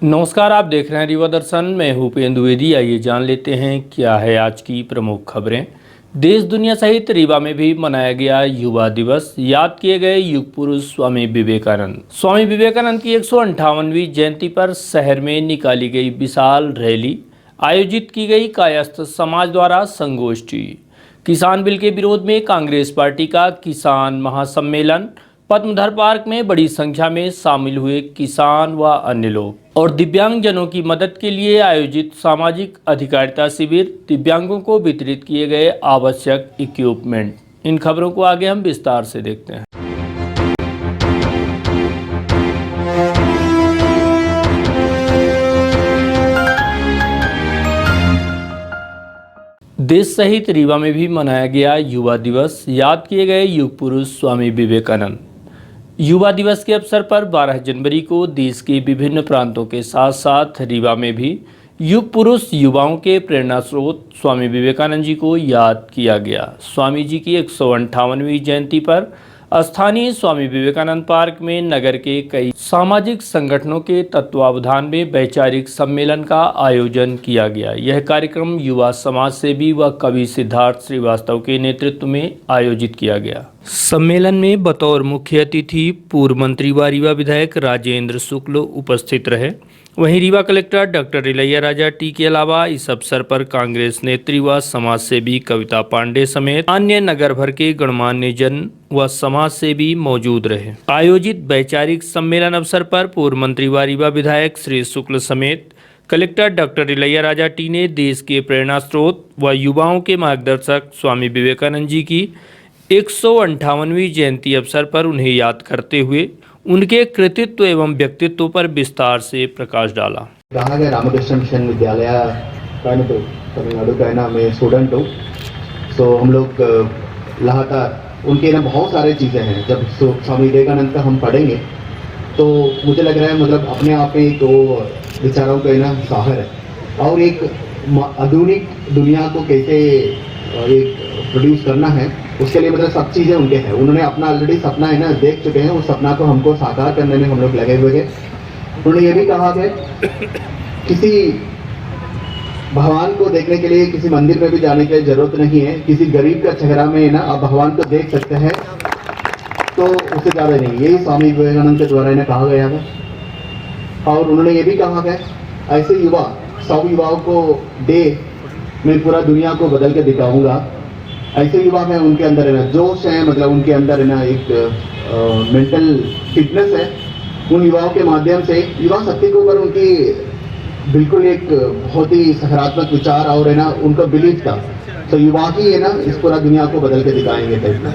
नमस्कार, आप देख रहे हैं रीवा दर्शन। मैं हूं उपेंद्र द्विवेदी। आइए जान लेते हैं क्या है आज की प्रमुख खबरें। देश दुनिया सहित रीवा में भी मनाया गया युवा दिवस। याद किए गए युग पुरुष स्वामी विवेकानंद। स्वामी विवेकानंद की 158वीं जयंती पर शहर में निकाली गई विशाल रैली, आयोजित की गई कायस्थ समाज द्वारा संगोष्ठी। किसान बिल के विरोध में कांग्रेस पार्टी का किसान महासम्मेलन। पद्मधर पार्क में बड़ी संख्या में शामिल हुए किसान व अन्य लोग। और दिव्यांगजनों की मदद के लिए आयोजित सामाजिक अधिकारिता शिविर, दिव्यांगों को वितरित किए गए आवश्यक इक्विपमेंट। इन खबरों को आगे हम विस्तार से देखते हैं। देश सहित रीवा में भी मनाया गया युवा दिवस। याद किए गए युग पुरुष स्वामी विवेकानंद। युवा दिवस के अवसर पर 12 जनवरी को देश के विभिन्न प्रांतों के साथ साथ रीवा में भी युग पुरुष युवाओं के प्रेरणा स्रोत स्वामी विवेकानंद जी को याद किया गया। स्वामी जी की 158वीं जयंती पर स्थानीय स्वामी विवेकानंद पार्क में नगर के कई सामाजिक संगठनों के तत्वावधान में वैचारिक सम्मेलन का आयोजन किया गया। यह कार्यक्रम युवा समाज सेवी व कवि सिद्धार्थ श्रीवास्तव के नेतृत्व में आयोजित किया गया। सम्मेलन में बतौर मुख्य अतिथि पूर्व मंत्री व रीवा विधायक राजेंद्र शुक्ल उपस्थित रहे। वहीं Rewa collector doctor Ilaiya Raja T के अलावा इस अवसर पर कांग्रेस नेत्री व समाज सेवी कविता पांडे समेत अन्य नगर भर के गणमान्य जन व समाज सेवी मौजूद रहे। आयोजित वैचारिक सम्मेलन अवसर पर पूर्व मंत्री व रीवा विधायक श्री शुक्ल समेत collector doctor Ilaiya Raja T ने देश के प्रेरणा स्रोत व युवाओं के मार्गदर्शक स्वामी विवेकानंद जी की 158वीं जयंती अवसर पर उन्हें याद करते हुए उनके कृतित्व एवं व्यक्तित्व पर विस्तार से प्रकाश डाला। कहा गया रामकृष्ण मिशन विद्यालय तमिलनाडु का ना मैं स्टूडेंट हूँ। सो हम लोग लगातार उनके ना बहुत सारे चीज़ें हैं। जब स्वामी विवेकानंद का हम पढ़ेंगे तो मुझे लग रहा है मतलब अपने आप में तो विचारों का ना साहर है और एक आधुनिक दुनिया को कैसे एक प्रोड्यूस करना है उसके लिए मतलब सब चीज़ें उनके हैं। उन्होंने अपना ऑलरेडी सपना है ना देख चुके हैं। उस सपना को हमको साकार करने में हम लोग लगे हुए हैं। उन्होंने ये भी कहा कि किसी भगवान को देखने के लिए किसी मंदिर में भी जाने की जरूरत नहीं है। किसी गरीब का चेहरा में ना आप भगवान को देख सकते हैं तो उससे ज़्यादा नहीं। यही स्वामी विवेकानंद के द्वारा इन्हें कहा गया था। और उन्होंने ये भी कहा कि ऐसे युवा 100 युवाओं को दे मैं पूरा दुनिया को बदल के दिखाऊंगा। ऐसे युवा में उनके अंदर है ना जोश है, मतलब उनके अंदर है ना एक मेंटल फिटनेस है। उन युवाओं के माध्यम से युवा शक्ति के ऊपर उनकी बिल्कुल एक बहुत ही सकारात्मक विचार और है ना उनका बिलीफ था। तो युवा ही है ना इस पूरा दुनिया को बदल के दिखाएंगे टाइप में।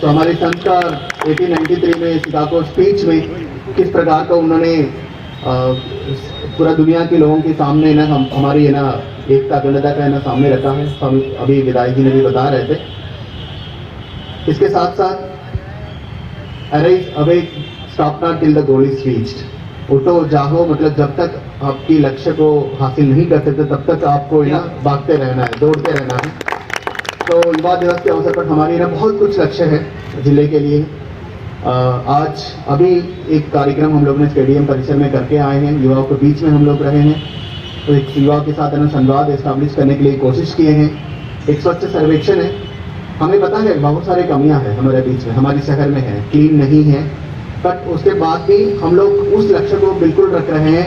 तो हमारे संत का 1893 में शिकागो स्पीच में किस प्रकार का उन्होंने पूरा दुनिया के लोगों के सामने ना हमारी है ना एकता अखंडता का है ना सामने रखा है। हम अभी विधायक जी ने भी बता रहे थे। इसके साथ साथ away stop not till the goal is reached. उठो जागो, मतलब जब तक आपकी लक्ष्य को हासिल नहीं कर सकते तब तक आपको ना भागते रहना है, दौड़ते रहना है। तो युवा दिवस के अवसर पर हमारी ना बहुत कुछ लक्ष्य है जिले के लिए। आज अभी एक कार्यक्रम हम लोग ने स्टेडियम परिसर में करके आए हैं। युवाओं के बीच में हम लोग रहे हैं तो एक युवा के साथ संवाद एस्टैब्लिश करने के लिए कोशिश किए हैं। एक स्वच्छ सर्वेक्षण है। हमें पता है बहुत सारी कमियां हैं हमारे बीच में, हमारे शहर में है, क्लीन नहीं है। बट उसके बाद भी हम लोग उस लक्ष्य को बिल्कुल रख रहे हैं।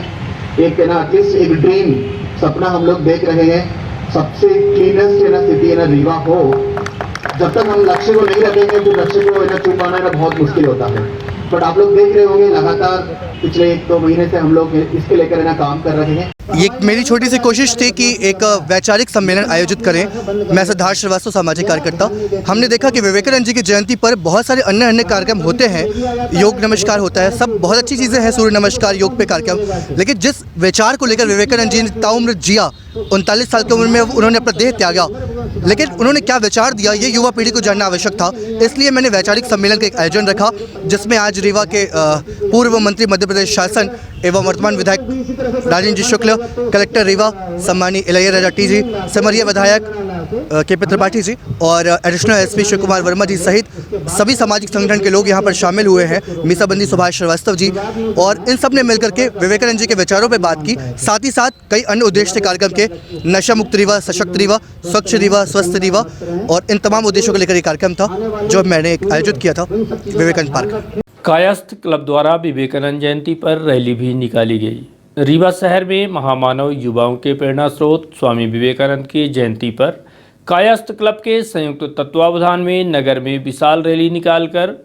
एक है ना एटलीस्ट एक ड्रीम सपना हम लोग देख रहे हैं। सबसे क्लीनेस्ट है ना सिटी है ना रीवा हो। जब तक हम लक्ष्य को नहीं रखेंगे तो लक्ष्य को है ना छू पाना ना बहुत मुश्किल होता है। बट आप लोग देख रहे होंगे लगातार पिछले 1-2 महीने से हम लोग इसके लेकर ना काम कर रहे हैं। ये मेरी छोटी सी कोशिश थी कि एक वैचारिक सम्मेलन आयोजित करें। मैं सिद्धार्थ श्रीवास्तव, सामाजिक कार्यकर्ता। हमने देखा कि विवेकानंद जी की जयंती पर बहुत सारे अन्य कार्यक्रम होते हैं। योग नमस्कार होता है, सब बहुत अच्छी चीज़ें हैं, सूर्य नमस्कार, योग पे कार्यक्रम। लेकिन जिस विचार को लेकर विवेकानंद जी ने ताउम्र जिया, 39 साल की उम्र में उन्होंने अपना देह त्यागा, लेकिन उन्होंने क्या विचार दिया ये युवा पीढ़ी को जानना आवश्यक था। इसलिए मैंने वैचारिक सम्मेलन का एक आयोजन रखा, जिसमें आज रीवा के पूर्व मंत्री मध्य प्रदेश शासन एवं वर्तमान विधायक राजेंद्र जी शुक्ल, कलेक्टर रीवा सम्मानीय इलैया टी जी, सिमरिया विधायक के पी त्रिपाठी जी और एडिशनल एसपी शिव कुमार वर्मा जी सहित सभी सामाजिक संगठन के लोग यहाँ पर शामिल हुए हैं, मीसाबंदी सुभाष श्रीवास्तव जी, और इन सब ने मिलकर के विवेकानंद जी के विचारों पर बात की। साथ ही साथ कई अन्य उद्देश्य कार्यक्रम के नशा मुक्त रीवा, सशक्त रीवा, स्वच्छ रीवा, स्वस्थ रीवा और इन तमाम उद्देश्यों को लेकर ये कार्यक्रम था जो मैंने आयोजित किया था विवेकानंद पार्क। कायस्थ क्लब द्वारा विवेकानंद जयंती पर रैली भी निकाली गई। रीवा शहर में महामानव युवाओं के प्रेरणा स्रोत स्वामी विवेकानंद की जयंती पर कायस्थ क्लब के संयुक्त तत्वावधान में नगर में विशाल रैली निकालकर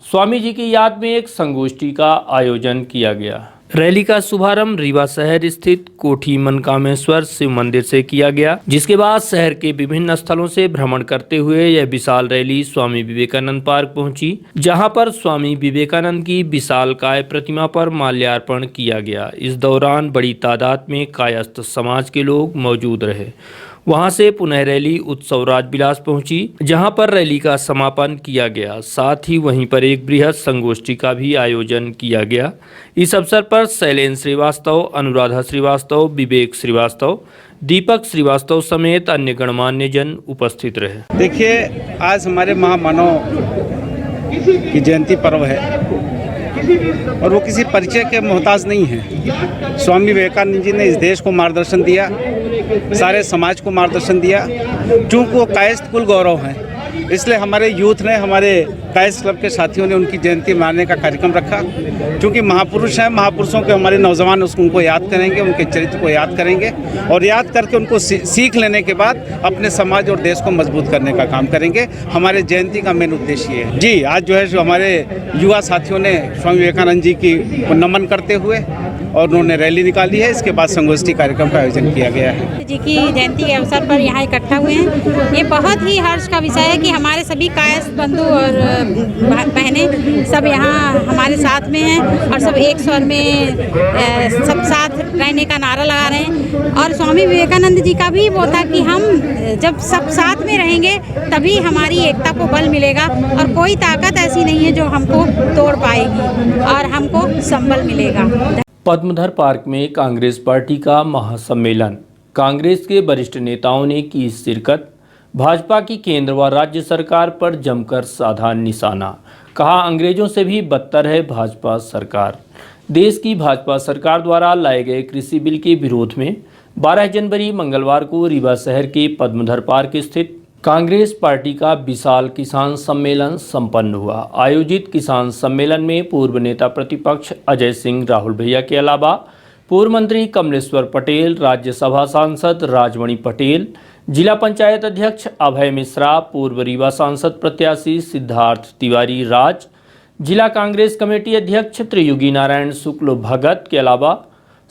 स्वामी जी की याद में एक संगोष्ठी का आयोजन किया गया। रैली का शुभारंभ रीवा शहर स्थित कोठी मनकामेश्वर शिव मंदिर से किया गया, जिसके बाद शहर के विभिन्न स्थलों से भ्रमण करते हुए यह विशाल रैली स्वामी विवेकानंद पार्क पहुंची, जहां पर स्वामी विवेकानंद की विशालकाय प्रतिमा पर माल्यार्पण किया गया। इस दौरान बड़ी तादाद में कायस्थ समाज के लोग मौजूद रहे। वहां से पुनः रैली उत्सव राजविलास पहुंची, जहां पर रैली का समापन किया गया। साथ ही वहीं पर एक बृहद संगोष्ठी का भी आयोजन किया गया। इस अवसर पर शैलेंद्र श्रीवास्तव, अनुराधा श्रीवास्तव, विवेक श्रीवास्तव, दीपक श्रीवास्तव समेत अन्य गणमान्य जन उपस्थित रहे। देखिए, आज हमारे महामानव की जयंती पर्व है और वो किसी परिचय के मोहताज नहीं है। स्वामी विवेकानंद जी ने इस देश को मार्गदर्शन दिया, सारे समाज को मार्गदर्शन दिया। चूँकि वो कायस्थ कुल गौरव हैं, इसलिए हमारे यूथ ने, हमारे कायस्थ क्लब के साथियों ने उनकी जयंती मनाने का कार्यक्रम रखा। क्योंकि महापुरुष हैं, महापुरुषों के हमारे नौजवान उनको याद करेंगे, उनके चरित्र को याद करेंगे और याद करके उनको सीख लेने के बाद अपने समाज और देश को मजबूत करने का काम करेंगे। हमारे जयंती का मेन उद्देश्य ये है। जी, आज जो है जो हमारे युवा साथियों ने स्वामी विवेकानंद जी की नमन करते हुए और उन्होंने रैली निकाली है। इसके बाद संगोष्ठी कार्यक्रम का आयोजन किया गया है। जी की जयंती के अवसर पर यहाँ इकट्ठा हुए हैं। ये बहुत ही हर्ष का विषय है कि हमारे सभी कायस्थ बंधु और बहनें सब यहाँ हमारे साथ में हैं और सब एक स्वर में सब साथ रहने का नारा लगा रहे हैं। और स्वामी विवेकानंद जी का भी वो था कि हम जब सब साथ में रहेंगे तभी हमारी एकता को बल मिलेगा और कोई ताकत ऐसी नहीं है जो हमको तोड़ पाएगी और हमको संबल मिलेगा। पद्मधर पार्क में कांग्रेस पार्टी का महासम्मेलन। कांग्रेस के वरिष्ठ नेताओं ने की शिरकत। भाजपा की केंद्र व राज्य सरकार पर जमकर साधा निशाना। कहा, अंग्रेजों से भी बदतर है भाजपा सरकार। देश की भाजपा सरकार द्वारा लाए गए कृषि बिल के विरोध में 12 जनवरी मंगलवार को रीवा शहर के पद्मधर पार्क स्थित कांग्रेस पार्टी का विशाल किसान सम्मेलन संपन्न हुआ। आयोजित किसान सम्मेलन में पूर्व नेता प्रतिपक्ष अजय सिंह राहुल भैया के अलावा पूर्व मंत्री कमलेश्वर पटेल, राज्यसभा सांसद राजमणि पटेल, जिला पंचायत अध्यक्ष अभय मिश्रा, पूर्व रीवा सांसद प्रत्याशी सिद्धार्थ तिवारी राज, जिला कांग्रेस कमेटी अध्यक्ष त्रियुगी नारायण शुक्ल भगत के अलावा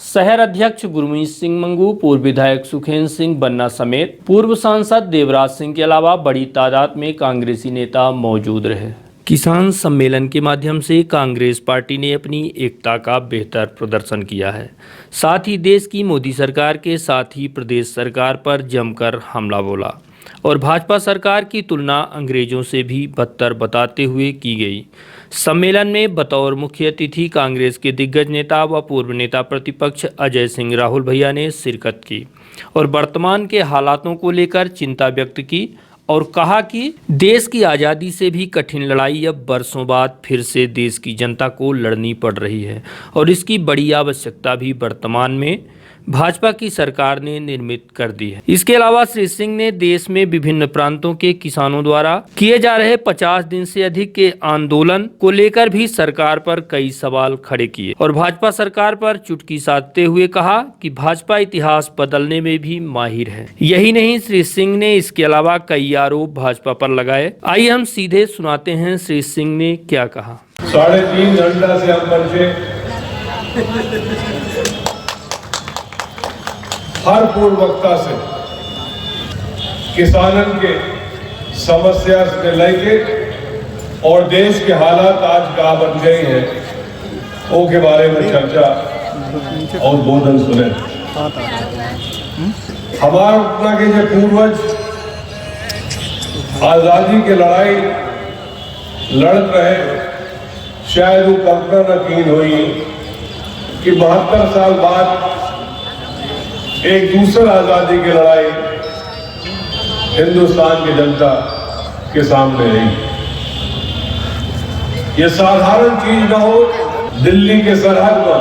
शहर अध्यक्ष गुरमीत सिंह मंगू, पूर्व विधायक सुखेंद्र सिंह बन्ना समेत पूर्व सांसद देवराज सिंह के अलावा बड़ी तादाद में कांग्रेसी नेता मौजूद रहे। किसान सम्मेलन के माध्यम से कांग्रेस पार्टी ने अपनी एकता का बेहतर प्रदर्शन किया है। साथ ही देश की मोदी सरकार के साथ ही प्रदेश सरकार पर जमकर हमला बोला और भाजपा सरकार की तुलना अंग्रेजों से भी बदतर बताते हुए की गई। सम्मेलन में बतौर मुख्य अतिथि कांग्रेस के दिग्गज नेता व पूर्व नेता प्रतिपक्ष अजय सिंह राहुल भैया ने शिरकत की और वर्तमान के हालातों को लेकर चिंता व्यक्त की और कहा कि देश की आज़ादी से भी कठिन लड़ाई अब वर्षों बाद फिर से देश की जनता को लड़नी पड़ रही है और इसकी बड़ी आवश्यकता भी वर्तमान में भाजपा की सरकार ने निर्मित कर दी है। इसके अलावा श्री सिंह ने देश में विभिन्न प्रांतों के किसानों द्वारा किए जा रहे 50 दिन से अधिक के आंदोलन को लेकर भी सरकार पर कई सवाल खड़े किए और भाजपा सरकार पर चुटकी साधते हुए कहा कि भाजपा इतिहास बदलने में भी माहिर है। यही नहीं, श्री सिंह ने इसके अलावा कई आरोप भाजपा पर लगाए। आइए हम सीधे सुनाते हैं श्री सिंह ने क्या कहा। 3.5 घंटा से हम बच्चे हर पूर्वकता से किसानन के समस्या से लेके और देश के हालात आज का बन गए हैं वो के बारे में चर्चा और बोधन सुने। हमारा के जो पूर्वज आज़ादी की लड़ाई लड़त रहे, शायद वो कल्पना न कीन हुई कि 72 साल बाद एक दूसरी आज़ादी की लड़ाई हिंदुस्तान की जनता के सामने आई। ये साधारण चीज न हो, दिल्ली के सरहद पर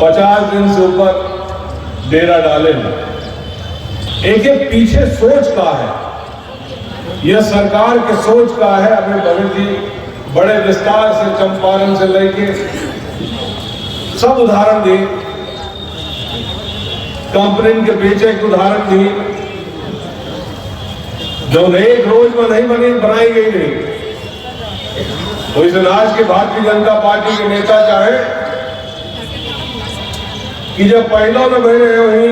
50 दिन से ऊपर डेरा डाले हैं। एक पीछे सोच का है, यह सरकार की सोच का है। अभी भगत जी बड़े विस्तार से चंपारण से लेके सब उदाहरण दी, कंपनी के पीछे एक उदाहरण दी जो एक रोज में नहीं बनाई गई नहीं। तो इस आज की भारतीय जनता पार्टी के नेता चाहे कि जब पहला न बहने वही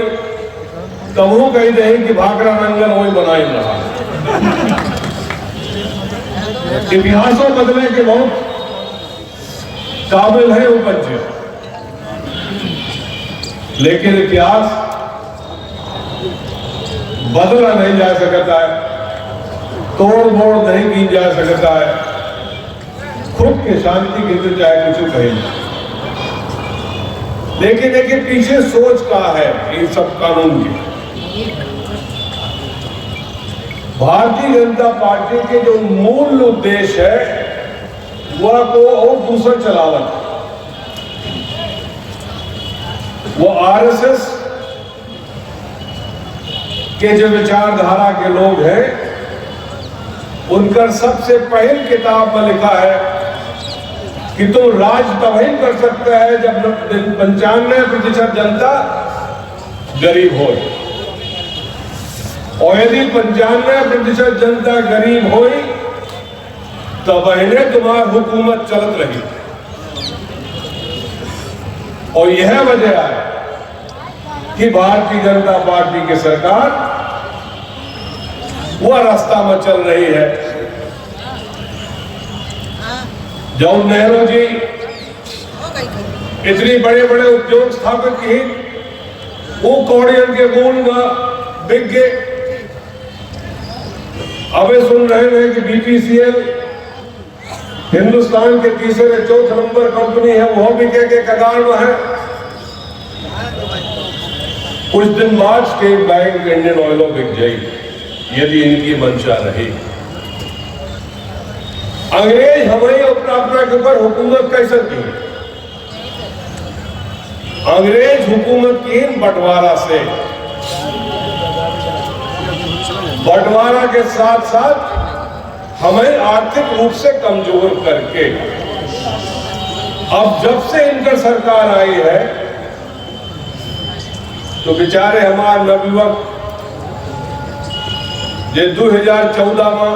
तबू कही दे कि भाकरा रंगन वही बनाई रहा। इतिहासों बदले के बहुत काबिल है वो बच्चे, लेकिन इतिहास बदला नहीं जा सकता है, तोड़ मोड़ नहीं की जा सकता है। खुद के शांति के लिए चाहे कुछ कहें, लेकिन एक पीछे सोच का है इन सब कानून की। भारतीय जनता पार्टी के जो मूल उद्देश्य है वह को और दूसरा चलावट, वो आरएसएस के जो विचारधारा के लोग हैं उनका सबसे पहली किताब में लिखा है कि तुम राज तभी कर सकते हैं जब 95% जनता गरीब हो, और यदि 95% जनता गरीब हो तब तुम्हारी हुकूमत चलत रही। और यह वजह है कि भारतीय जनता पार्टी की सरकार वह रास्ता में चल रही है। जवाहरलाल नेहरू जी इतनी बड़े बड़े उद्योग स्थापित की, वो कौड़ियन के मूल में बिक गए। अबे सुन रहे हैं कि बीपीसीएल हिंदुस्तान के तीसरे चौथे नंबर कंपनी है, वो बिके के कगार में है। कुछ दिन बाद स्टेट बैंक इंडियन ऑयल बिक जाएगी यदि इनकी मंशा रही। अंग्रेज हमें अपना के ऊपर हुकूमत कैसे की? अंग्रेज हुकूमत की बंटवारा से, बंटवारा के साथ साथ हमें आर्थिक रूप से कमजोर करके। अब जब से इनका सरकार आई है तो बेचारे हमारे नवयुवक जे 2014 में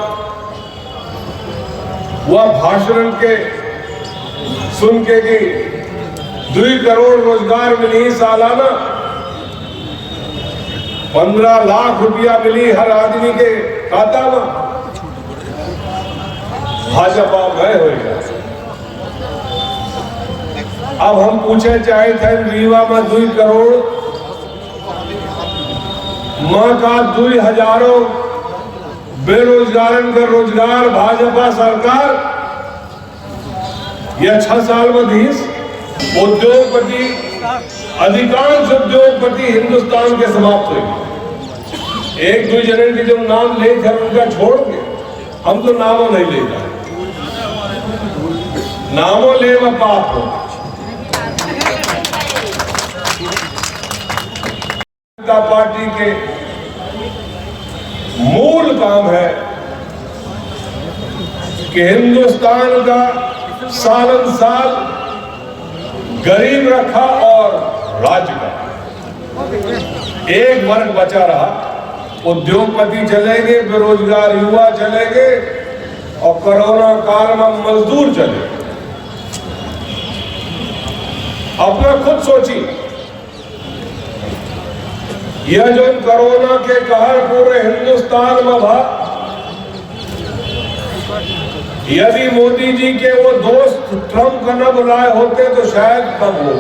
वह भाषण के सुन के कि 2 करोड़ रोजगार मिली सालाना, 15 लाख रुपया मिली हर आदमी के खाता में, भाजपा में होगा। अब हम पूछे चाहे थे रीवा में 2 करोड़ मां का 2,000 बेरोजगारन का रोजगार भाजपा सरकार यह 6 साल में दीस। उद्योगपति, अधिकांश उद्योगपति हिंदुस्तान के समाप्त हुए। 1-2 जने के जो नाम ले थे उनका छोड़ के हम तो नामों नहीं लेता, नामों ले व पाप हो। जनता पार्टी के मूल काम है कि हिंदुस्तान का सालन साल गरीब रखा और राज्य का एक वर्ग बचा रहा। उद्योगपति चलेंगे, बेरोजगार युवा चलेंगे और कोरोना काल में मजदूर चले। अपना खुद सोचिए, यह जो कोरोना के कहर पूरे हिंदुस्तान में था, यदि मोदी जी के वो दोस्त ट्रंप का न बुलाए होते तो शायद कम हो।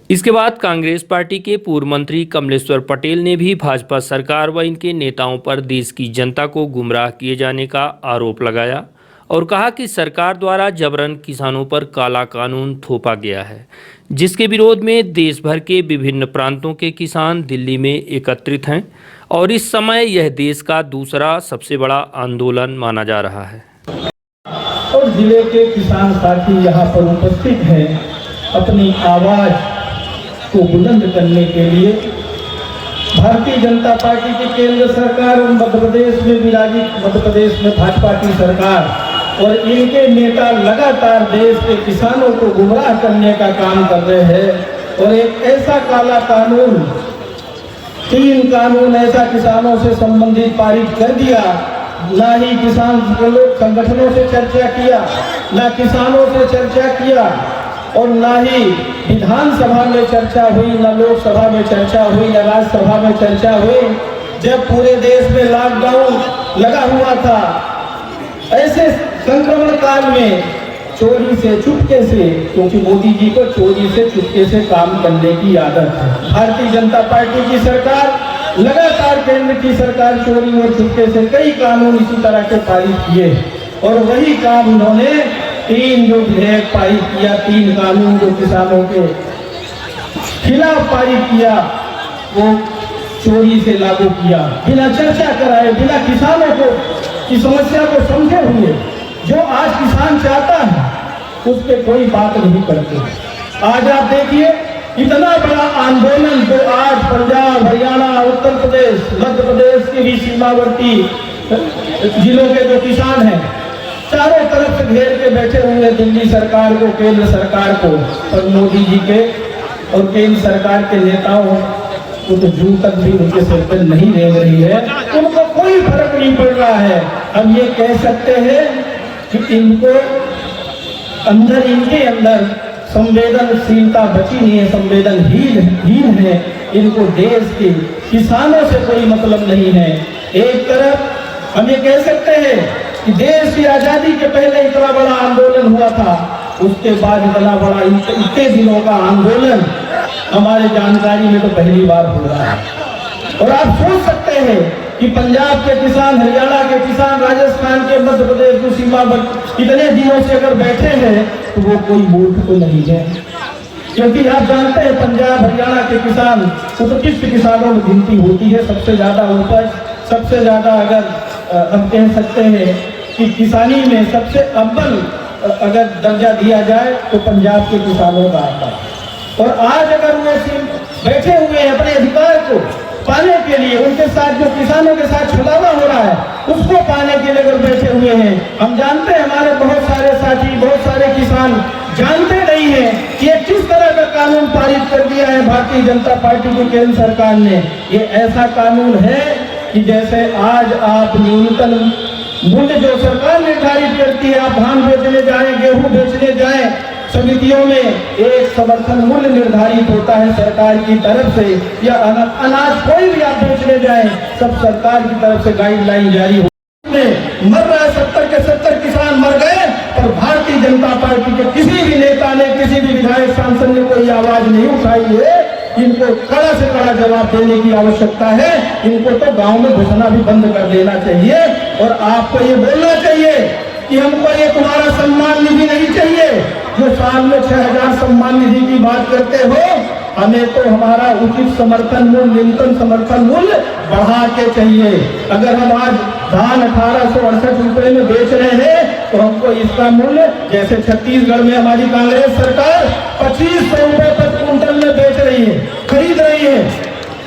इसके बाद कांग्रेस पार्टी के पूर्व मंत्री कमलेश्वर पटेल ने भी भाजपा सरकार व इनके नेताओं पर देश की जनता को गुमराह किए जाने का आरोप लगाया और कहा कि सरकार द्वारा जबरन किसानों पर काला कानून थोपा गया है, जिसके विरोध में देश भर के विभिन्न प्रांतों के किसान दिल्ली में एकत्रित हैं और इस समय यह देश का दूसरा सबसे बड़ा आंदोलन माना जा रहा है। और जिले के किसान साथी यहाँ पर उपस्थित हैं अपनी आवाज को बुलंद करने के लिए। भारतीय जनता पार्टी की केंद्र सरकार और मध्य प्रदेश में विराजित मध्य प्रदेश में भाजपा की सरकार और इनके नेता लगातार देश के किसानों को गुमराह करने का काम कर रहे हैं और एक ऐसा काला कानून, 3 कानून ऐसा किसानों से संबंधित पारित कर दिया। ना ही किसान लोग संगठनों से चर्चा किया, ना किसानों से चर्चा किया और ना ही विधानसभा में चर्चा हुई, न लोकसभा में चर्चा हुई, न राज्यसभा में चर्चा हुई। जब पूरे देश में लॉकडाउन लगा हुआ था, ऐसे संक्रमण काल में चोरी से चुपके से, क्योंकि मोदी जी को चोरी से चुपके से काम करने की आदत है। भारतीय जनता पार्टी की सरकार लगातार केंद्र की सरकार चोरी और चुपके से कई कानून इसी तरह के पारित किए और वही काम उन्होंने 3 जो विधेयक पारित किया, 3 कानून जो किसानों के खिलाफ पारित किया, वो चोरी से लागू किया, बिना चर्चा कराए, बिना किसानों को की समस्या को समझे हुए। जो आज किसान चाहता है उस पर कोई बात नहीं करते। आज आप देखिए इतना बड़ा आंदोलन जो आज पंजाब, हरियाणा, उत्तर प्रदेश, मध्य प्रदेश के भी सीमावर्ती जिलों के जो किसान हैं चारों तरफ से घेर के बैठे हुए दिल्ली सरकार को, केंद्र सरकार को, और मोदी जी के और केंद्र सरकार के नेताओं को तो जू तक भी उनके सिर पर नहीं ले रही है, उनको कोई फर्क नहीं पड़ रहा है। हम ये कह सकते हैं कि इनको अंदर, इनके अंदर संवेदनशीलता बची नहीं है, संवेदनहीन है। इनको देश के किसानों से कोई मतलब नहीं है। एक तरफ हम ये कह सकते हैं कि देश की आजादी के पहले इतना बड़ा आंदोलन हुआ था, उसके बाद इतना बड़ा इतने दिनों का आंदोलन हमारे जानकारी में तो पहली बार हो रहा है। और आप सोच सकते हैं कि पंजाब के किसान, हरियाणा के किसान, राजस्थान के, मध्य प्रदेश की सीमा पर इतने दिनों से अगर बैठे हैं तो वो कोई मूर्ख तो नहीं है, क्योंकि आप जानते हैं पंजाब हरियाणा के किसान उत्कृष्ट किसानों में गिनती होती है। सबसे ज्यादा उपज, सबसे ज्यादा अगर हम कह सकते हैं कि किसानी में सबसे अव्वल अगर दर्जा दिया जाए तो पंजाब के किसानों का आता है। और आज अगर वो बैठे हुए हैं अपने अधिकार को पाने के लिए, उनके साथ जो किसानों के साथ छुड़ावा हो रहा है उसको पाने के लिए अगर बैठे हुए हैं, हम जानते हैं हमारे बहुत सारे साथी, बहुत सारे किसान जानते नहीं है कि ये किस तरह का कानून पारित कर दिया है भारतीय जनता पार्टी की केंद्र सरकार ने। ये ऐसा कानून है कि जैसे आज आप न्यूनतम मूल्य जो सरकार निर्धारित करती है, आप धान बेचने जाएं, गेहूं बेचने जाएं, समितियों में एक समर्थन मूल्य निर्धारित होता है सरकार की तरफ से, या अनाज कोई भी आप बेचने जाएं, सब सरकार की तरफ से गाइडलाइन जारी हो। मर रहा है 70 के 70 किसान मर गए और भारतीय जनता पार्टी के किसी भी नेता ने, किसी भी विधायक सांसद ने कोई आवाज नहीं उठाई है। इनको कड़ा से कड़ा जवाब देने की आवश्यकता है। इनको तो गांव में घुसना भी बंद कर देना चाहिए और आपको ये बोलना चाहिए कि हमको ये तुम्हारा सम्मान निधि नहीं चाहिए जो साल में 6000 सम्मान निधि की बात करते हो। हमें तो हमारा उचित समर्थन मूल्य, न्यूनतम समर्थन मूल्य बढ़ा के चाहिए। अगर हम आज धान 1868 रुपए में बेच रहे हैं तो हमको इसका मूल्य, जैसे छत्तीसगढ़ में हमारी कांग्रेस सरकार 2500 रुपए पर क्विंटल में बेच रही है, खरीद रही है,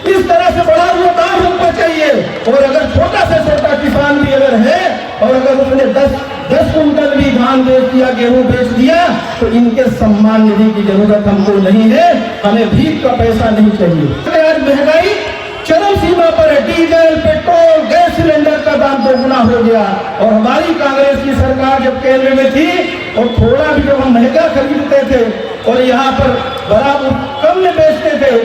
इस तरह से बढ़ा हुआ दाम हमको चाहिए। और अगर छोटा से छोटा किसान भी अगर है और अगर उसने 10 कुंटल भी धान बेच दिया, गेहूं बेच दिया, तो इनके सम्मान निधि की जरूरत हमको नहीं है। हमें भीख का पैसा नहीं चाहिए। आज महंगाई चरम सीमा पर है। डीजल, पेट्रोल, गैस सिलेंडर का दाम 2 गुना हो गया। और हमारी कांग्रेस की सरकार जब केंद्र में थी और थोड़ा भी जब हम महंगा खरीदते थे और यहाँ पर बराबर कम में बेचते थे,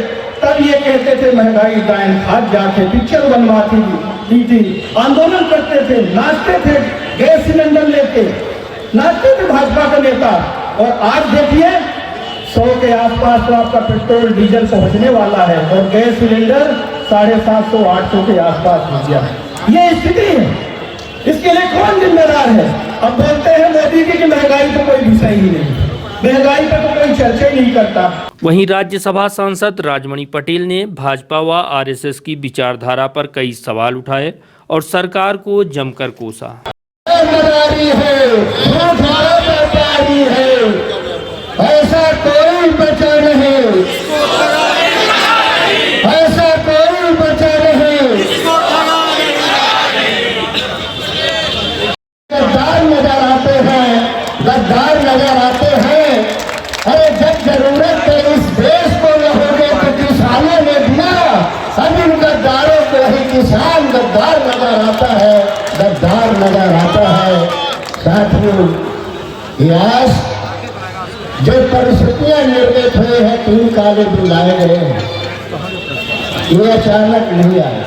तब ये कहते थे महंगाई डायन खाद जाके पिक्चर बनवाती थी, आंदोलन करते थे, नाचते थे, गैस सिलेंडर लेके नाचते थे भाजपा का नेता। और आज देखिए 100 के आसपास तो आपका पेट्रोल डीजल पहुंचने वाला है और गैस सिलेंडर 750-800 के आसपास पहुंच गया। ये स्थिति है, इसके लिए कौन जिम्मेदार है? अब बोलते हैं मोदी जी की महंगाई तो कोई विषय ही नहीं, महंगाई पर तो कोई चर्चा ही नहीं करता। वहीं राज्यसभा सांसद राजमणि पटेल ने भाजपा व आरएसएस की विचारधारा पर कई सवाल उठाए और सरकार को जमकर कोसा। ऐसा कोई बचा नहीं, ऐसा कोई बचा नहीं। गद्दार नजर आते हैं, गद्दार नजर आते हैं। अरे जब जरूरत है इस देश को रहोगे तो किसानों ने दिया, अब इन गद्दारों को ही किसान गद्दार नजर आता है, गद्दार नजर आता है। साथियों, यह जो परिस्थितियां निर्मित हुई है, 3 काले बिल लाए गए हैं, ये अचानक नहीं आए।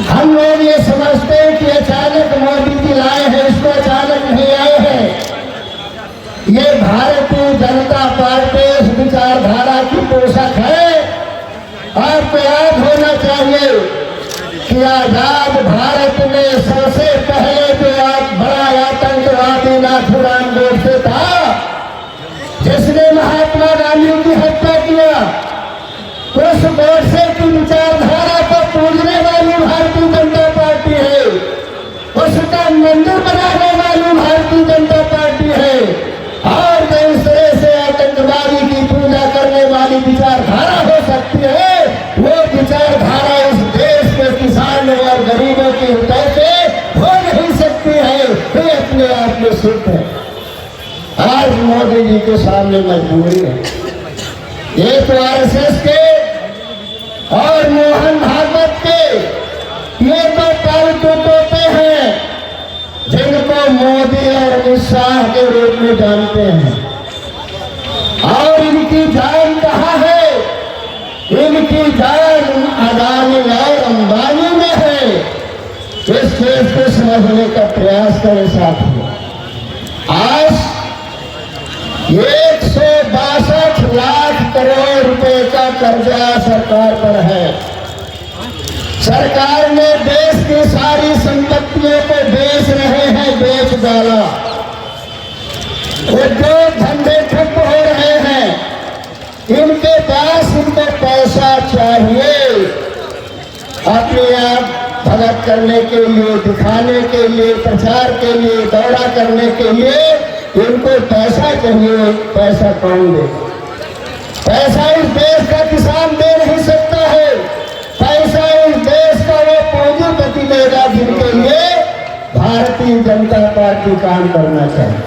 हम लोग ये समझते हैं कि अचानक मोदी जी लाए हैं, इसको अचानक नहीं आए हैं। ये भारतीय जनता पार्टी इस विचारधारा की पोषक है। आपको याद होना चाहिए कि आजाद भारत में सबसे पहले जो बड़ा आतंकवादी नाथूराम गोडसे था, जिसने महात्मा गांधी की हत्या किया। उस गोडसे की विचारधारा को पूजने वाली भारतीय जनता पार्टी है, उसका मंदिर बनाने वाली भारतीय जनता पार्टी है। और जो इस तरह से आतंकवादी की पूजा करने वाली विचारधारा हो सकती है, वो विचारधारा इस देश के किसानों और गरीबों की हित से हो नहीं सकती है। वे अपने आप में सिद्ध है। आज मोदी जी के सामने मजबूरी है। ये तो आरएसएस के और मोहन भागवत के ये तो पालतू तोते हैं, जिनको मोदी और अमित शाह के रूप में जानते हैं। और इनकी जान कहाँ है? इनकी जान अदानी और अंबानी में है। इस चीज को समझने का प्रयास करें साथियों। आज 162 लाख करोड़ रुपए का कर्जा सरकार पर है। सरकार ने देश की सारी संपत्तियों को बेच रहे हैं, बेच डाला। उद्योग धंधे ठप हो रहे हैं। इनके पास इनको पैसा चाहिए अपने आप भगत करने के लिए, दिखाने के लिए, प्रचार के लिए, दौरा करने के लिए। इनको पैसा चाहिए। पैसा कौन दे? पैसा इस देश का किसान दे नहीं सकता है। पैसा इस देश का वो पूंजीपति देगा जिनके लिए भारतीय जनता पार्टी काम करना चाहिए।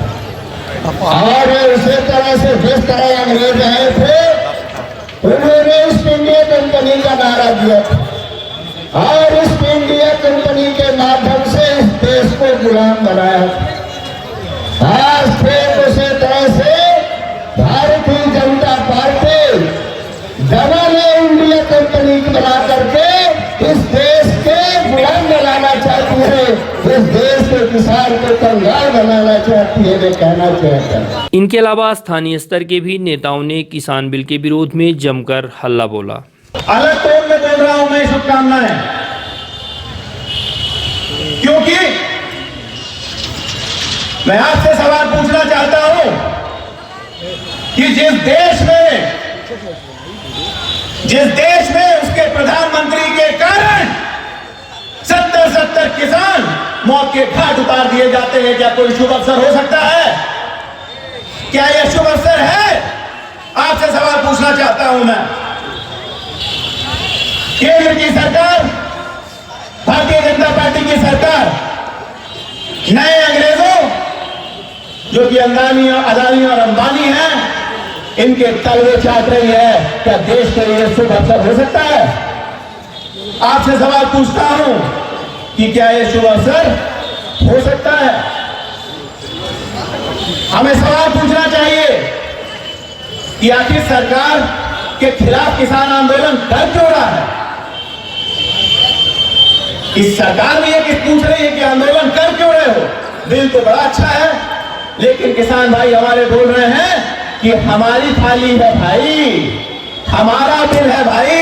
और उसी तरह से जिस तरह अंग्रेज आए थे, उन्होंने ईस्ट इंडिया कंपनी का नारा दिया था और ईस्ट इंडिया कंपनी के माध्यम से इस देश को गुलाम बनाया था। आज फिर उसी तरह से Bharatiya Janata party double India company बना करके इस देश के गुलाम बनाना चाहती है, इस देश के किसान को कंगाल बनाना चाहती है। वे कहना चाहता है। इनके अलावा स्थानीय स्तर के भी नेताओं ने किसान बिल के विरोध में जमकर हल्ला बोला। अलग तौर में बोल रहा हूं मैं, शुभकामनाएं, क्योंकि मैं आपसे सवाल पूछना चाहता हूं कि जिस देश में उसके प्रधानमंत्री के कारण 70 किसान मौत के घाट उतार दिए जाते हैं, क्या कोई शुभ अवसर हो सकता है? क्या यह शुभ अवसर है? आपसे सवाल पूछना चाहता हूं मैं। केंद्र की सरकार, भारतीय जनता पार्टी की सरकार, नए अंग्रेजों जो कि अदानी और अंबानी हैं, इनके तलवे चाट रही है। क्या देश के लिए शुभ अवसर हो सकता है? आपसे सवाल पूछता हूं कि क्या यह शुभ अवसर हो सकता है? हमें सवाल पूछना चाहिए कि आखिर सरकार के खिलाफ किसान आंदोलन कर क्यों रहा है? इस सरकार भी ये पूछ रही है कि आंदोलन कर क्यों रहे हो? बिल तो बड़ा अच्छा है, लेकिन किसान भाई हमारे बोल रहे हैं कि हमारी थाली है भाई, हमारा बिल है भाई,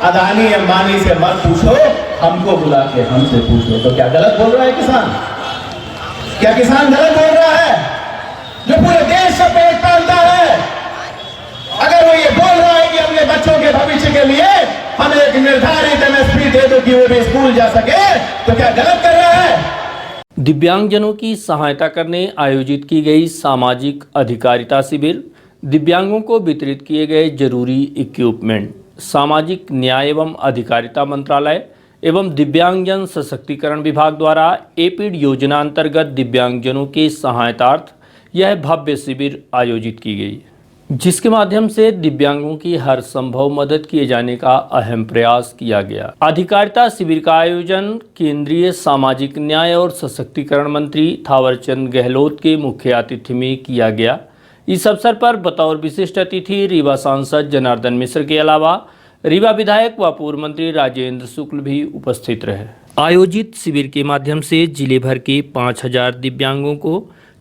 अदानी अंबानी से मत पूछो, हमको बुला के हमसे पूछो। तो क्या गलत बोल रहा है किसान? क्या किसान गलत बोल रहा है जो पूरे देश का पेट पालता है? अगर वो ये बोल रहा है कि अपने बच्चों के भविष्य के लिए हमें एक निर्धारित एमएसपी दे दो कि वो भी स्कूल जा सके, तो क्या गलत कर रहा है? दिव्यांगजनों की सहायता करने आयोजित की गई सामाजिक अधिकारिता शिविर, दिव्यांगों को वितरित किए गए जरूरी इक्विपमेंट। सामाजिक न्याय एवं अधिकारिता मंत्रालय एवं दिव्यांगजन सशक्तिकरण विभाग द्वारा एपिड योजना अंतर्गत दिव्यांगजनों की सहायतार्थ यह भव्य शिविर आयोजित की गई, जिसके माध्यम से दिव्यांगों की हर संभव मदद किए जाने का अहम प्रयास किया गया। अधिकारिता शिविर का आयोजन केंद्रीय सामाजिक न्याय और सशक्तिकरण मंत्री थावरचंद गहलोत के मुख्य आतिथ्य में किया गया। इस अवसर पर बतौर विशिष्ट अतिथि रीवा सांसद जनार्दन मिश्र के अलावा रीवा विधायक व पूर्व मंत्री राजेंद्र शुक्ल भी उपस्थित रहे। आयोजित शिविर के माध्यम से जिले भर के 5000 दिव्यांगों को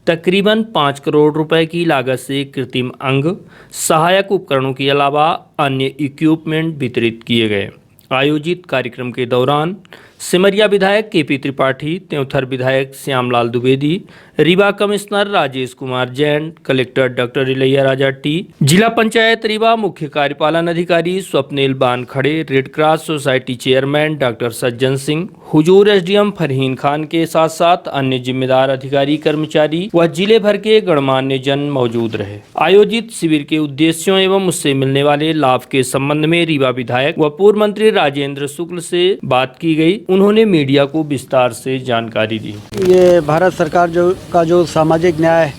तकरीबन 5 करोड़ रुपए की लागत से कृत्रिम अंग, सहायक उपकरणों के अलावा अन्य इक्विपमेंट वितरित किए गए। आयोजित कार्यक्रम के दौरान सिमरिया विधायक केपी त्रिपाठी, त्योंथर विधायक Shyamlal Dwivedi, Rewa commissioner Rajesh Kumar Jain, collector doctor Ilaiya Raja T, जिला पंचायत रीवा मुख्य कार्यपालन अधिकारी Swapnil Bankhade, red cross society chairman doctor Sajjan Singh, हुजूर एसडीएम फरहीन खान के साथ साथ अन्य जिम्मेदार अधिकारी, कर्मचारी व जिले भर के गणमान्य जन मौजूद रहे। आयोजित शिविर के उद्देश्यों एवं उससे मिलने वाले लाभ के संबंध में रीवा विधायक व पूर्व मंत्री राजेंद्र शुक्ल से बात की गई। उन्होंने मीडिया को विस्तार से जानकारी दी। ये भारत सरकार का जो सामाजिक न्याय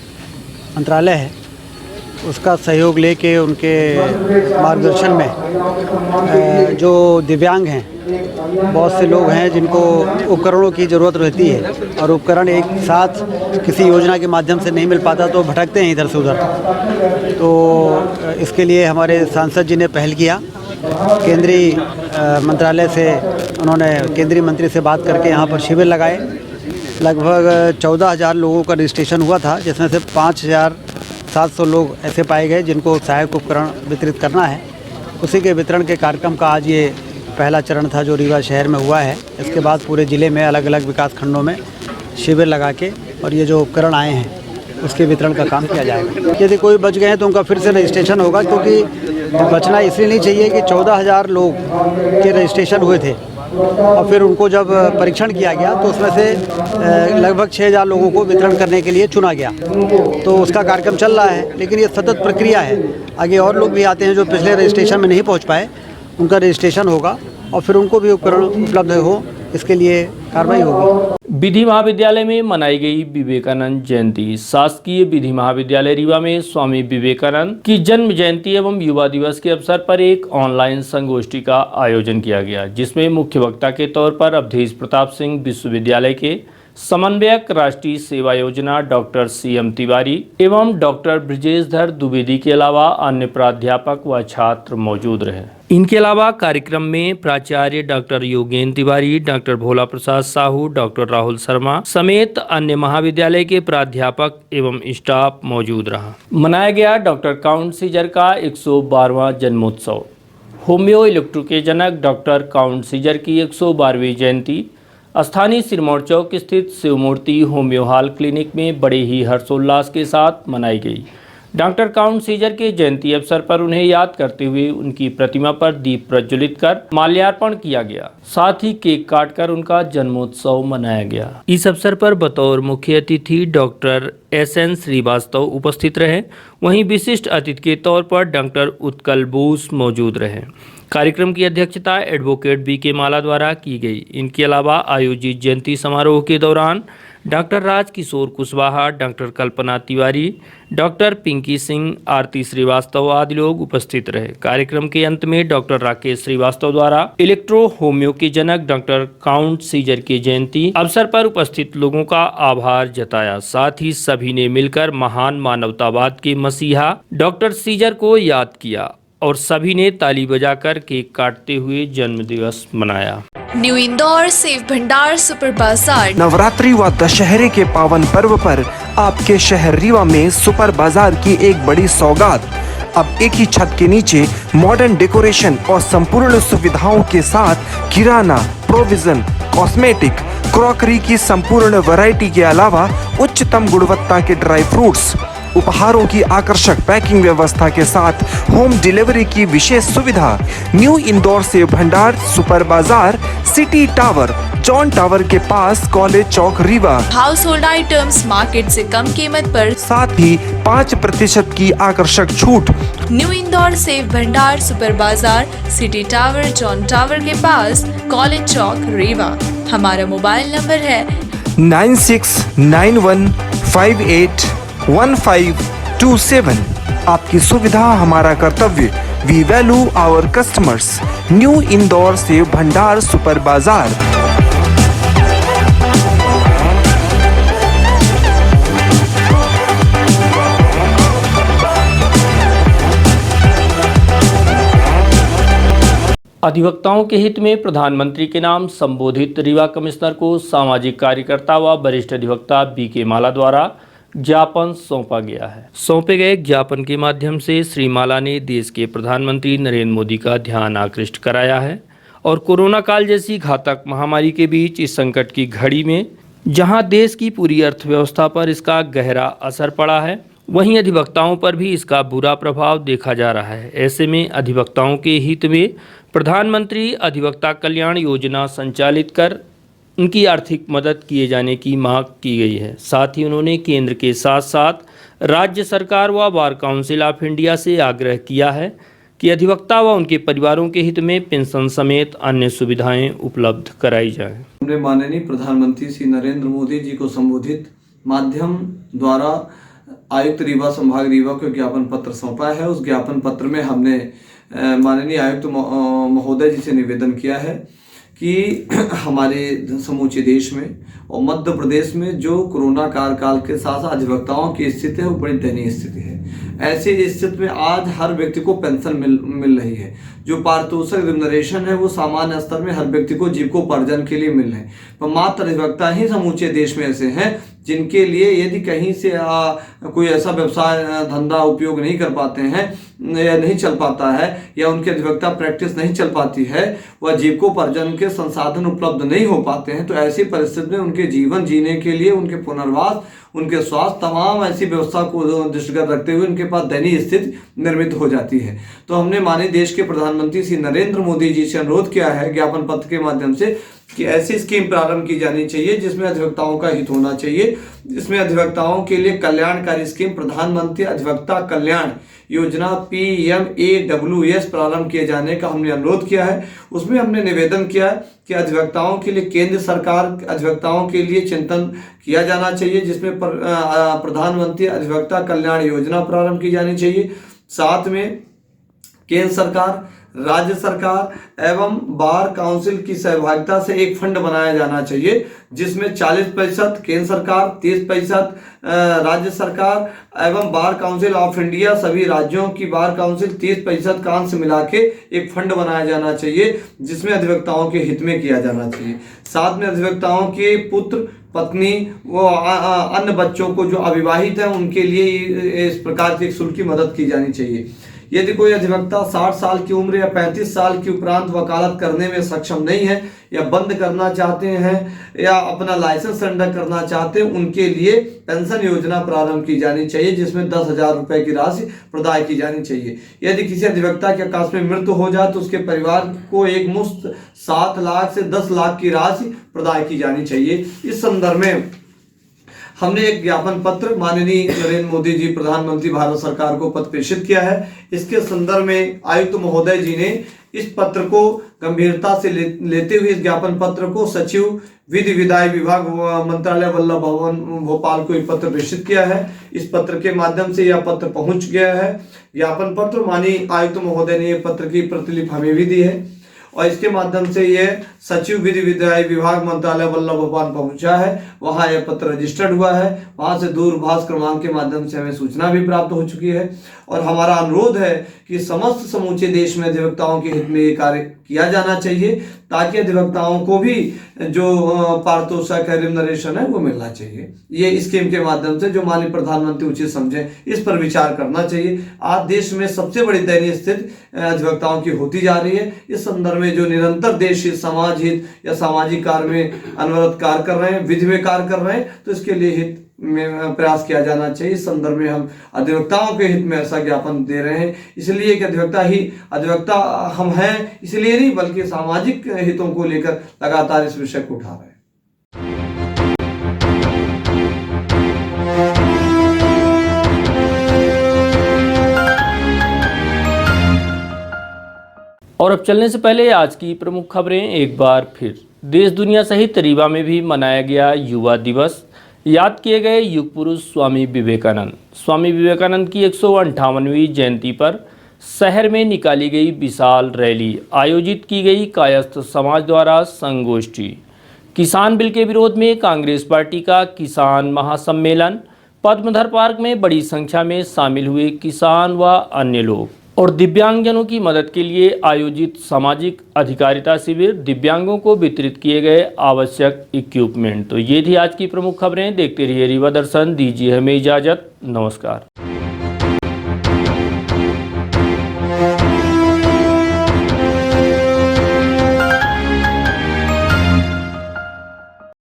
मंत्रालय है, उसका सहयोग लेके उनके मार्गदर्शन में जो दिव्यांग हैं, बहुत से लोग हैं जिनको उपकरणों की ज़रूरत रहती है और उपकरण एक साथ किसी योजना के माध्यम से नहीं मिल पाता तो भटकते हैं इधर से उधर। तो इसके लिए हमारे सांसद जी ने पहल किया। केंद्रीय मंत्रालय से उन्होंने केंद्रीय मंत्री से बात करके यहाँ पर शिविर लगाए। लगभग 14,000 लोगों का रजिस्ट्रेशन हुआ था, जिसमें से 5,700 लोग ऐसे पाए गए जिनको सहायक उपकरण वितरित करना है। उसी के वितरण के कार्यक्रम का आज ये पहला चरण था जो रीवा शहर में हुआ है। इसके बाद पूरे ज़िले में अलग अलग विकास खंडों में शिविर लगा के और ये जो उपकरण आए हैं उसके वितरण का काम किया जाएगा। यदि कोई बच गए हैं तो उनका फिर से रजिस्ट्रेशन होगा, क्योंकि बचना इसलिए नहीं चाहिए कि 14,000 लोग के रजिस्ट्रेशन हुए थे और फिर उनको जब परीक्षण किया गया तो उसमें से लगभग 6,000 लोगों को वितरण करने के लिए चुना गया। तो उसका कार्यक्रम चल रहा है, लेकिन ये सतत प्रक्रिया है। आगे और लोग भी आते हैं जो पिछले रजिस्ट्रेशन में नहीं पहुंच पाए, उनका रजिस्ट्रेशन होगा और फिर उनको भी उपकरण उपलब्ध हो, इसके लिए कार्रवाई होगी। विधि महाविद्यालय में मनाई गई विवेकानंद जयंती। शासकीय विधि महाविद्यालय रीवा में स्वामी विवेकानंद की जन्म जयंती एवं युवा दिवस के अवसर पर एक ऑनलाइन संगोष्ठी का आयोजन किया गया, जिसमें मुख्य वक्ता के तौर पर अवधेश प्रताप सिंह विश्वविद्यालय के समन्वयक राष्ट्रीय सेवा योजना डॉक्टर CM तिवारी एवं डॉक्टर ब्रजेशधर द्विवेदी के अलावा अन्य प्राध्यापक व छात्र मौजूद रहे। इनके अलावा कार्यक्रम में प्राचार्य डॉक्टर योगेंद्र तिवारी, डॉक्टर भोला प्रसाद साहू, डॉक्टर राहुल शर्मा समेत अन्य महाविद्यालय के प्राध्यापक एवं स्टाफ मौजूद रहा। मनाया गया डॉक्टर काउंट सीजर का 112वां जन्मोत्सव। होम्यो इलेक्ट्रो के जनक डॉक्टर काउंट सीजर की 112वीं जयंती स्थानीय सिरमौर चौक स्थित शिवमूर्ति होम्यो हॉल क्लिनिक में बड़े ही हर्षोल्लास के साथ मनाई गई। डॉक्टर काउंट सीजर के जयंती अवसर पर उन्हें याद करते हुए उनकी प्रतिमा पर दीप प्रज्वलित कर माल्यार्पण किया गया। साथ ही केक काटकर उनका जन्मोत्सव मनाया गया। इस अवसर पर बतौर मुख्य अतिथि डॉक्टर SN श्रीवास्तव उपस्थित रहे। वहीं विशिष्ट अतिथि के तौर पर डॉक्टर उत्कल बोस मौजूद रहे। कार्यक्रम की अध्यक्षता एडवोकेट BK माला द्वारा की गई। इनके अलावा आयोजित जयंती समारोह के दौरान डॉक्टर राजकिशोर कुशवाहा, डॉक्टर कल्पना तिवारी, डॉक्टर पिंकी सिंह, आरती श्रीवास्तव आदि लोग उपस्थित रहे। कार्यक्रम के अंत में डॉक्टर राकेश श्रीवास्तव द्वारा इलेक्ट्रो होम्यो के जनक डॉक्टर काउंट सीजर की जयंती अवसर पर उपस्थित लोगों का आभार जताया। साथ ही सभी ने मिलकर महान मानवतावाद के मसीहा डॉक्टर सीजर को याद किया और सभी ने ताली बजाकर केक काटते हुए जन्म दिवस मनाया। न्यू इंदौर सेव भंडार सुपर बाजार नवरात्रि व दशहरे के पावन पर्व पर आपके शहर रीवा में सुपर बाजार की एक बड़ी सौगात। अब एक ही छत के नीचे मॉडर्न डेकोरेशन और संपूर्ण सुविधाओं के साथ किराना, प्रोविजन, कॉस्मेटिक, क्रॉकरी की संपूर्ण वैरायटी के अलावा उच्चतम गुणवत्ता के ड्राई फ्रूट्स, उपहारों की आकर्षक पैकिंग व्यवस्था के साथ होम डिलीवरी की विशेष सुविधा। New Indore Sev Bhandar super bazaar, city tower, John tower के पास, college Chowk, Rewa. Household items market से कम कीमत पर, साथ ही 5% की आकर्षक छूट। New Indore Sev Bhandar super bazaar, city tower, John tower के पास, कॉलेज चौक, रीवा। हमारा मोबाइल नंबर है 9691581527। आपकी सुविधा हमारा कर्तव्य। We value our customers. New Indore Sev Bhandar super Bazaar. अधिवक्ताओं के हित में प्रधानमंत्री के नाम संबोधित रीवा कमिश्नर को सामाजिक कार्यकर्ता व वरिष्ठ अधिवक्ता बीके माला द्वारा ज्ञापन सौंपा गया है। सौंपे गए ज्ञापन के माध्यम से श्री माला ने देश के प्रधानमंत्री नरेंद्र मोदी का ध्यान आकृष्ट कराया है और कोरोना काल जैसी घातक महामारी के बीच इस संकट की घड़ी में जहां देश की पूरी अर्थव्यवस्था पर इसका गहरा असर पड़ा है, वहीं अधिवक्ताओं पर भी इसका बुरा प्रभाव देखा जा रहा है। ऐसे में अधिवक्ताओं के हित में प्रधानमंत्री अधिवक्ता कल्याण योजना संचालित कर उनकी आर्थिक मदद किए जाने की मांग की गई है। साथ ही उन्होंने केंद्र के साथ साथ राज्य सरकार व बार काउंसिल ऑफ इंडिया से आग्रह किया है कि अधिवक्ता व उनके परिवारों के हित में पेंशन समेत अन्य सुविधाएं उपलब्ध कराई जाएं। हमने माननीय प्रधानमंत्री श्री नरेंद्र मोदी जी को संबोधित माध्यम द्वारा आयुक्त रीवा संभाग रीवा को ज्ञापन पत्र सौंपा है। उस ज्ञापन पत्र में हमने माननीय आयुक्त महोदय जी से निवेदन किया है कि हमारे समूचे देश में और मध्य प्रदेश में जो कोरोना काल के साथ साथ अधिवक्ताओं की स्थिति है वो बड़ी दयनीय स्थिति है। ऐसी स्थिति में आज हर व्यक्ति को पेंशन मिल रही है। जो पारितोषिक रिम्यूनरेशन है वो सामान्य स्तर में हर व्यक्ति को जीविकोपार्जन के लिए मिल रहे हैं, पर मात्र अधिवक्ता ही समूचे देश में ऐसे हैं जिनके लिए यदि कहीं से कोई ऐसा व्यवसाय धंधा उपयोग नहीं कर पाते हैं या नहीं चल पाता है या उनके अधिवक्ता प्रैक्टिस नहीं चल पाती है, वह जीविकोपार्जन के संसाधन उपलब्ध नहीं हो पाते हैं, तो ऐसी परिस्थिति में उनके जीवन जीने के लिए, उनके पुनर्वास, उनके स्वास्थ्य, तमाम ऐसी व्यवस्था को दृष्टिगत रखते हुए उनके पास दयनीय स्थिति निर्मित हो जाती है। तो हमने माननीय देश के प्रधानमंत्री श्री नरेंद्र मोदी जी से अनुरोध किया है ज्ञापन पत्र के माध्यम से कि ऐसी स्कीम प्रारंभ की जानी चाहिए जिसमें अधिवक्ताओं का हित होना चाहिए, जिसमें अधिवक्ताओं के लिए कल्याणकारी स्कीम प्रधानमंत्री अधिवक्ता कल्याण योजना PMAWS प्रारंभ किए जाने का हमने अनुरोध किया है। उसमें हमने निवेदन किया है कि अधिवक्ताओं के लिए केंद्र सरकार अधिवक्ताओं के लिए चिंतन किया जाना चाहिए, जिसमें प्रधानमंत्री अधिवक्ता कल्याण योजना प्रारंभ की जानी चाहिए। साथ में केंद्र सरकार, राज्य सरकार एवं बार काउंसिल की सहभागिता से एक फंड बनाया जाना चाहिए जिसमें 40% केंद्र सरकार, 30% राज्य सरकार एवं बार काउंसिल ऑफ इंडिया सभी राज्यों की बार काउंसिल 30% का अंश मिला के एक फंड बनाया जाना चाहिए जिसमें अधिवक्ताओं के हित में किया जाना चाहिए। साथ में अधिवक्ताओं के पुत्र, पत्नी व अन्य बच्चों को जो अविवाहित हैं उनके लिए इस प्रकार की शुल्क की मदद की जानी चाहिए। यदि कोई अधिवक्ता 60 साल की उम्र या 35 साल की उपरांत वकालत करने में सक्षम नहीं है या बंद करना चाहते हैं या अपना लाइसेंस सरेंडर करना चाहते हैं, उनके लिए पेंशन योजना प्रारंभ की जानी चाहिए जिसमें 10,000 रुपए की राशि प्रदान की जानी चाहिए। यदि किसी अधिवक्ता के आकस्मिक मृत्यु हो जाए तो उसके परिवार को एक मुश्त 7 लाख से 10 लाख की राशि प्रदान की जानी चाहिए। इस संदर्भ में हमने एक ज्ञापन पत्र माननीय नरेंद्र मोदी जी प्रधानमंत्री भारत सरकार को पत्र प्रेषित किया है। इसके संदर्भ में आयुक्त महोदय जी ने इस पत्र को गंभीरता से लेते हुए इस ज्ञापन पत्र को सचिव विधि विधायी विभाग मंत्रालय वल्लभ भवन भोपाल को एक पत्र प्रेषित किया है। इस पत्र के माध्यम से यह पत्र पहुंच गया है। ज्ञापन पत्र माननीय आयुक्त महोदय ने यह पत्र की प्रतिलिपि हमें भी दी है और इसके माध्यम से यह सचिव विधि विधायी विभाग मंत्रालय वल्लभ भवन पहुंचा है। वहां यह पत्र रजिस्टर्ड हुआ है। वहां से दूरभाष क्रमांक के माध्यम से हमें सूचना भी प्राप्त हो चुकी है और हमारा अनुरोध है कि समस्त समूचे देश में अधिवक्ताओं के हित में ये कार्य किया जाना चाहिए, ताकि अधिवक्ताओं को भी जो पारितोषिक है, रिम्यूनरेशन है, वो मिलना चाहिए। ये स्कीम के माध्यम से जो माननीय प्रधानमंत्री उचित समझे इस पर विचार करना चाहिए। आज देश में सबसे बड़ी दयनीय स्थिति अधिवक्ताओं की होती जा रही है। इस संदर्भ में जो निरंतर देश हित, समाज हित या सामाजिक कार्य में अनवरत कार्य कर रहे हैं, विधि में कार्य कर रहे हैं, तो इसके लिए हित में प्रयास किया जाना चाहिए। इस संदर्भ में हम अधिवक्ताओं के हित में ऐसा ज्ञापन दे रहे हैं, इसलिए कि अधिवक्ता हम हैं इसलिए नहीं, बल्कि सामाजिक हितों को लेकर लगातार इस विषय को उठा रहे हैं। और अब चलने से पहले आज की प्रमुख खबरें एक बार फिर। देश दुनिया सहित रीवा में भी मनाया गया युवा दिवस। याद किए गए युग पुरुष स्वामी विवेकानंद। स्वामी विवेकानंद की 158वीं जयंती पर शहर में निकाली गई विशाल रैली, आयोजित की गई कायस्थ समाज द्वारा संगोष्ठी। किसान बिल के विरोध में कांग्रेस पार्टी का किसान महासम्मेलन। पद्मधर पार्क में बड़ी संख्या में शामिल हुए किसान व अन्य लोग। और दिव्यांगजनों की मदद के लिए आयोजित सामाजिक अधिकारिता शिविर, दिव्यांगों को वितरित किए गए आवश्यक इक्विपमेंट। तो ये थी आज की प्रमुख खबरें। देखते रहिए रीवा दर्शन। दीजिए हमें इजाज़त। नमस्कार।